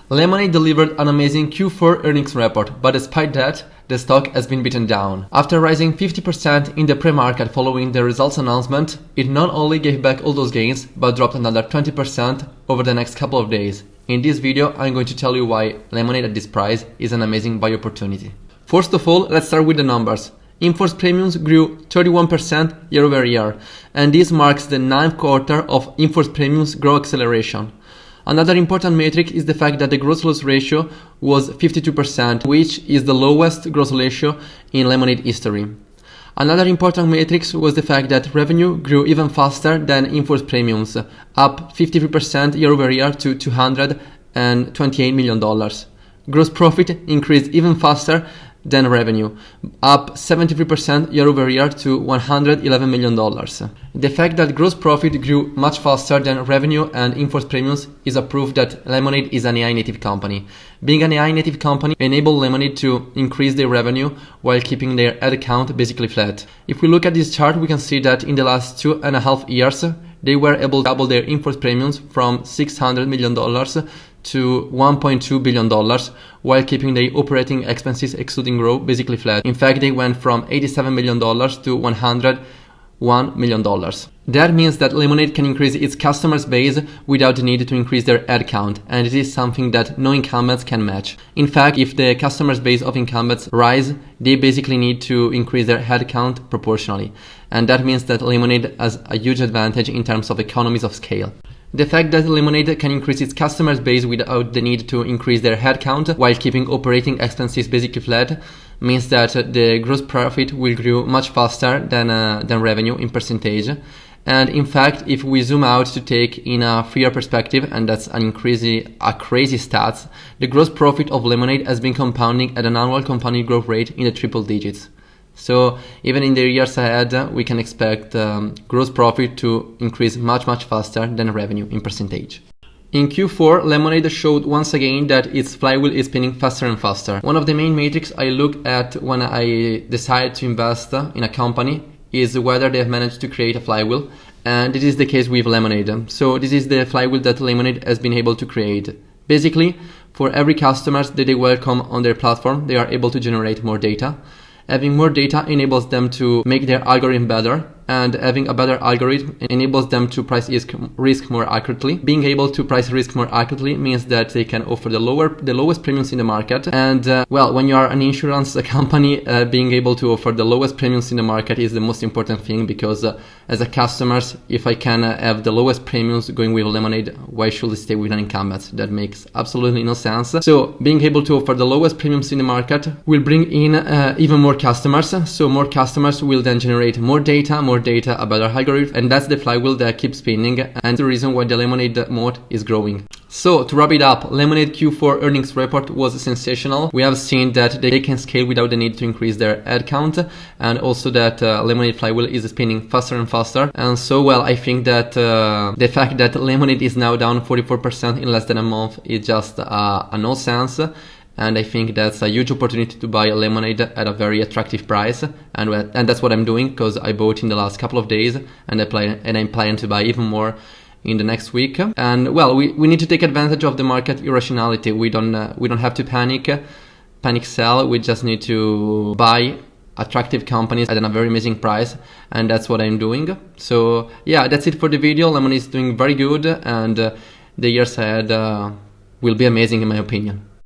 Lemonade delivered an amazing Q4 earnings report, but despite that, the stock has been beaten down. After rising 50% in the pre-market following the results announcement, it not only gave back all those gains, but dropped another 20% over the next couple of days. In this video, I'm going to tell you why Lemonade at this price is an amazing buy opportunity. First of all, let's start with the numbers. In-force premiums grew 31% year over year, and this marks the 9th quarter of in-force premiums growth acceleration. Another important metric is the fact that the gross loss ratio was 52%, which is the lowest gross ratio in Lemonade history. Another important metric was the fact that revenue grew even faster than in-force premiums, up 53% year over year to $228 million. Gross profit increased even faster than revenue, up 73% year over year to $111 million. The fact that gross profit grew much faster than revenue and in-force premiums is a proof that Lemonade is an AI native company. Being an AI native company enabled Lemonade to increase their revenue while keeping their ad count basically flat. If we look at this chart, we can see that in the last 2.5 years, they were able to double their in-force premiums from $600 million to $1.2 billion, while keeping their operating expenses excluding growth basically flat. In fact, they went from $87 million to $101 million. That means that Lemonade can increase its customers base without the need to increase their ad count, and it is something that no incumbents can match. In fact, if the customers base of incumbents rise, they basically need to increase their head count proportionally. And that means that Lemonade has a huge advantage in terms of economies of scale. The fact that Lemonade can increase its customers base without the need to increase their headcount while keeping operating expenses basically flat means that the gross profit will grow much faster than revenue in percentage. And in fact, if we zoom out to take in a 3-year perspective, and that's a crazy stats, the gross profit of Lemonade has been compounding at an annual compounding growth rate in the triple digits. So even in the years ahead, we can expect gross profit to increase much faster than revenue in percentage. In Q4, Lemonade showed once again that its flywheel is spinning faster and faster. One of the main metrics I look at when I decide to invest in a company is whether they have managed to create a flywheel, and this is the case with Lemonade. So this is the flywheel that Lemonade has been able to create. Basically, for every customer that they welcome on their platform, they are able to generate more data. Having more data enables them to make their algorithm better, and having a better algorithm enables them to price risk more accurately. Being able to price risk more accurately means that they can offer the lowest premiums in the market. And well, when you are an insurance company, being able to offer the lowest premiums in the market is the most important thing, because as a customer, if I can have the lowest premiums going with Lemonade, why should I stay with an incumbent? That makes absolutely no sense. So being able to offer the lowest premiums in the market will bring in even more customers. So more customers will then generate more data, a better algorithm, and that's the flywheel that keeps spinning, and the reason why the Lemonade mode is growing. So to wrap it up, Lemonade Q4 earnings report was sensational. We have seen that they can scale without the need to increase their ad count, and also that Lemonade flywheel is spinning faster and faster. And so, well, I think that the fact that Lemonade is now down 44% in less than a month is just a no sense. And I think that's a huge opportunity to buy a Lemonade at a very attractive price, and that's what I'm doing, because I bought in the last couple of days, and I'm planning to buy even more in the next week. And well, we need to take advantage of the market irrationality. We don't have to panic sell. We just need to buy attractive companies at a very amazing price, and that's what I'm doing. So yeah, that's it for the video. Lemonade is doing very good, and the years ahead will be amazing in my opinion.